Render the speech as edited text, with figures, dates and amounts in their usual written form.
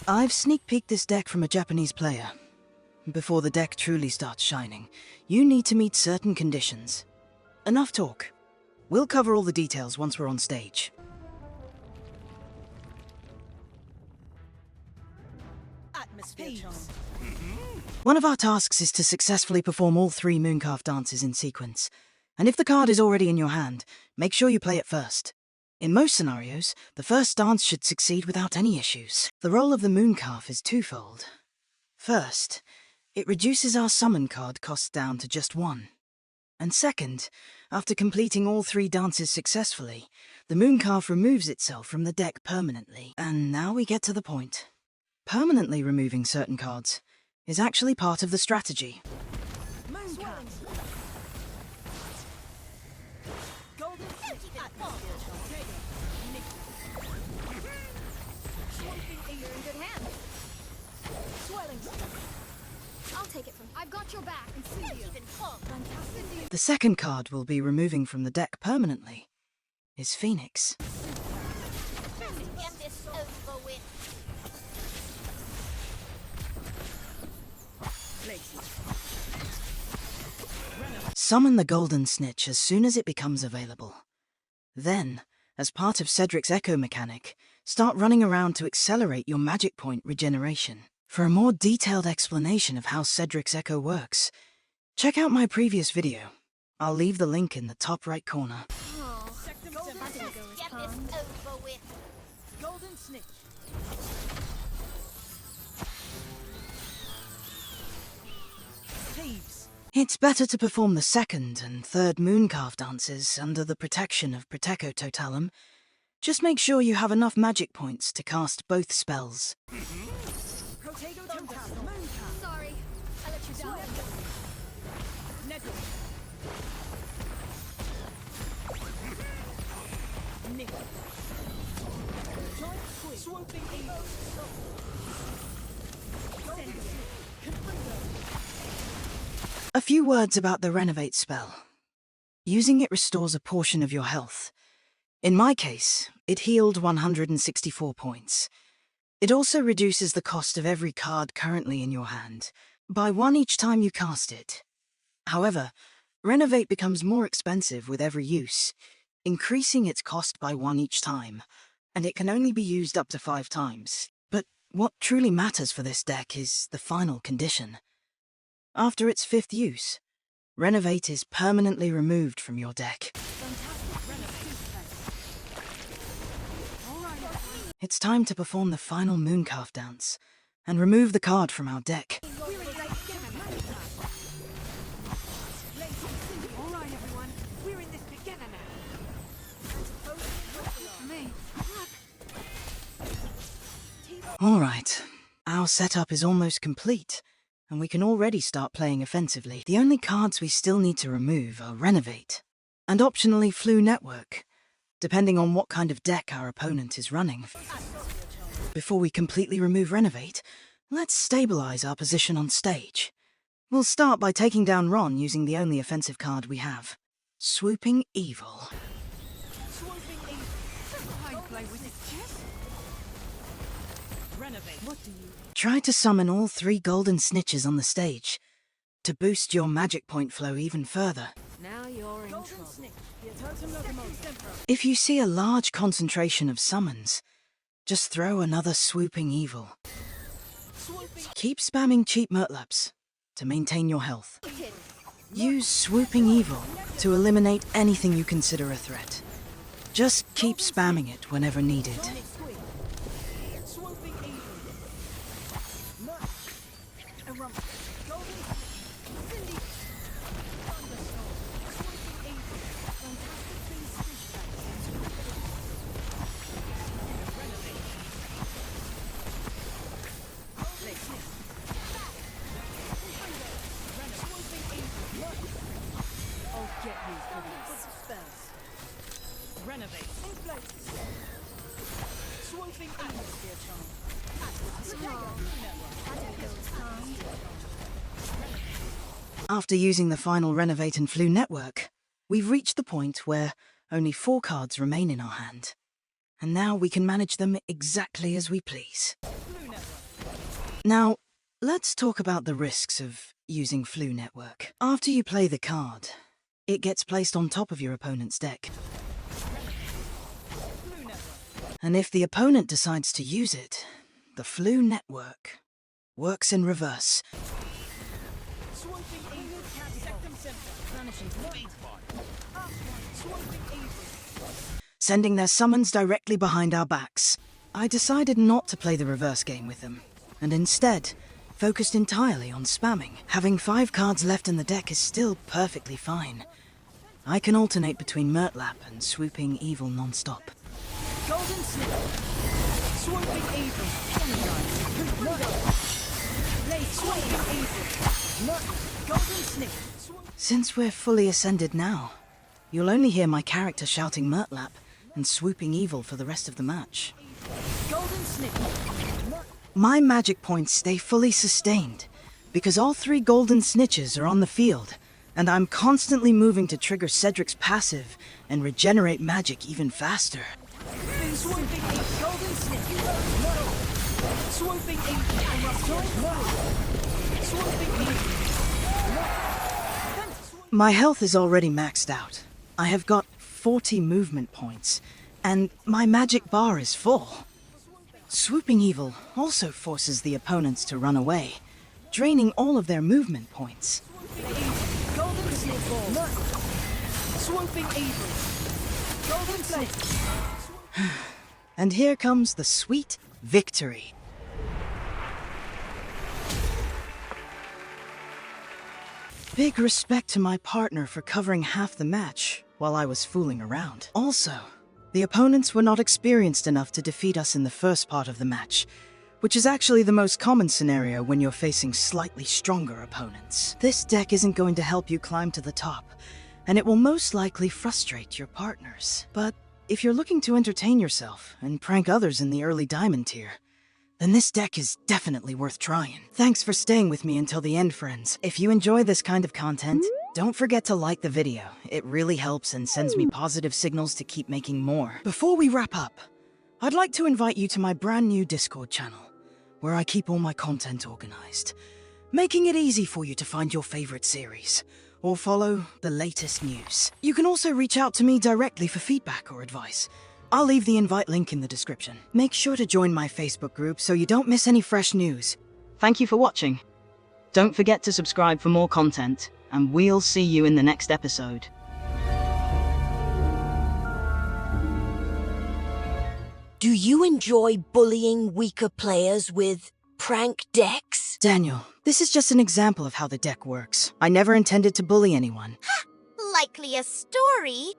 I've sneak peeked this deck from a Japanese player. Before the deck truly starts shining, you need to meet certain conditions. Enough talk. We'll cover all the details once we're on stage. One of our tasks is to successfully perform all 3 Mooncalf dances in sequence. And if the card is already in your hand, make sure you play it first. In most scenarios, the first dance should succeed without any issues. The role of the Mooncalf is twofold. First, it reduces our summon card cost down to just 1. And second, after completing all 3 dances successfully, the Mooncalf removes itself from the deck permanently. And now we get to the point. Permanently removing certain cards is actually part of the strategy. I've got your back. The second card we'll be removing from the deck permanently is Phoenix. Get this over with. Summon the golden snitch as soon as it becomes available. Then, as part of Cedric's Echo mechanic, start running around to accelerate your magic point regeneration. For a more detailed explanation of how Cedric's Echo works, check out my previous video. I'll leave the link in the top right corner. Oh, get this over with. Golden snitch. Thieves. It's better to perform the second and third Mooncalf dances under the protection of Proteco Totalum. Just make sure you have enough magic points to cast both spells. Sorry, I let you down. Swooping Evil. A few words about the Rennervate spell. Using it restores a portion of your health. In my case, it healed 164 points. It also reduces the cost of every card currently in your hand by 1 each time you cast it. However, Rennervate becomes more expensive with every use, increasing its cost by 1 each time, and it can only be used up to 5 times. But what truly matters for this deck is the final condition. After its 5th use, Rennervate is permanently removed from your deck. It's time to perform the final Mooncalf dance and remove the card from our deck. Alright everyone, we're in this together now. Alright, our setup is almost complete, and we can already start playing offensively. The only cards we still need to remove are Rennervate, and optionally Flu Network, depending on what kind of deck our opponent is running. Before we completely remove Rennervate, let's stabilize our position on stage. We'll start by taking down Ron using the only offensive card we have, Swooping Evil. Swooping Evil. I play with it, chess. Rennervate. What do you? Try to summon all 3 golden snitches on the stage to boost your magic point flow even further. Now you're in trouble. If you see a large concentration of summons, just throw another Swooping Evil. Keep spamming cheap Murtlaps to maintain your health. Use Swooping Evil to eliminate anything you consider a threat. Just keep spamming it whenever needed. After using the final Rennervate and Flu Network, we've reached the point where only 4 cards remain in our hand. and now we can manage them exactly as we please. Now, let's talk about the risks of using Flu Network. After you play the card, it gets placed on top of your opponent's deck. And if the opponent decides to use it, the Flu Network works in reverse. Swooping Evil. Sectum Sempra. Swooping Evil. Sending their summons directly behind our backs. I decided not to play the reverse game with them, and instead focused entirely on spamming. Having 5 cards left in the deck is still perfectly fine. I can alternate between Murtlap and Swooping Evil non-stop. Golden Snip. Swooping Evil. Swooping Evil. Golden Snip. Since we're fully ascended now, you'll only hear my character shouting Murtlap and Swooping Evil for the rest of the match. Golden Snip. My magic points stay fully sustained, because all 3 golden snitches are on the field, and I'm constantly moving to trigger Cedric's passive and regenerate magic even faster. Swooping Evil. Golden Snip. Swooping Evil. Swooping Evil. My health is already maxed out. I have got 40 movement points, and my magic bar is full. Swooping Evil also forces the opponents to run away, draining all of their movement points. Golden Snip Ball. Swooping Evil. Golden Snip. And here comes the sweet victory. Big respect to my partner for covering half the match while I was fooling around. Also, the opponents were not experienced enough to defeat us in the first part of the match, which is actually the most common scenario when you're facing slightly stronger opponents. This deck isn't going to help you climb to the top, and it will most likely frustrate your partners. But if you're looking to entertain yourself and prank others in the early diamond tier, then this deck is definitely worth trying. Thanks for staying with me until the end, friends. If you enjoy this kind of content, don't forget to like the video. It really helps and sends me positive signals to keep making more. Before we wrap up, I'd like to invite you to my brand new Discord channel, where I keep all my content organized, making it easy for you to find your favorite series or follow the latest news. You can also reach out to me directly for feedback or advice. I'll leave the invite link in the description. Make sure to join my Facebook group so you don't miss any fresh news. Thank you for watching. Don't forget to subscribe for more content, and we'll see you in the next episode. Do you enjoy bullying weaker players with prank decks? Daniel, this is just an example of how the deck works. I never intended to bully anyone. Likely a story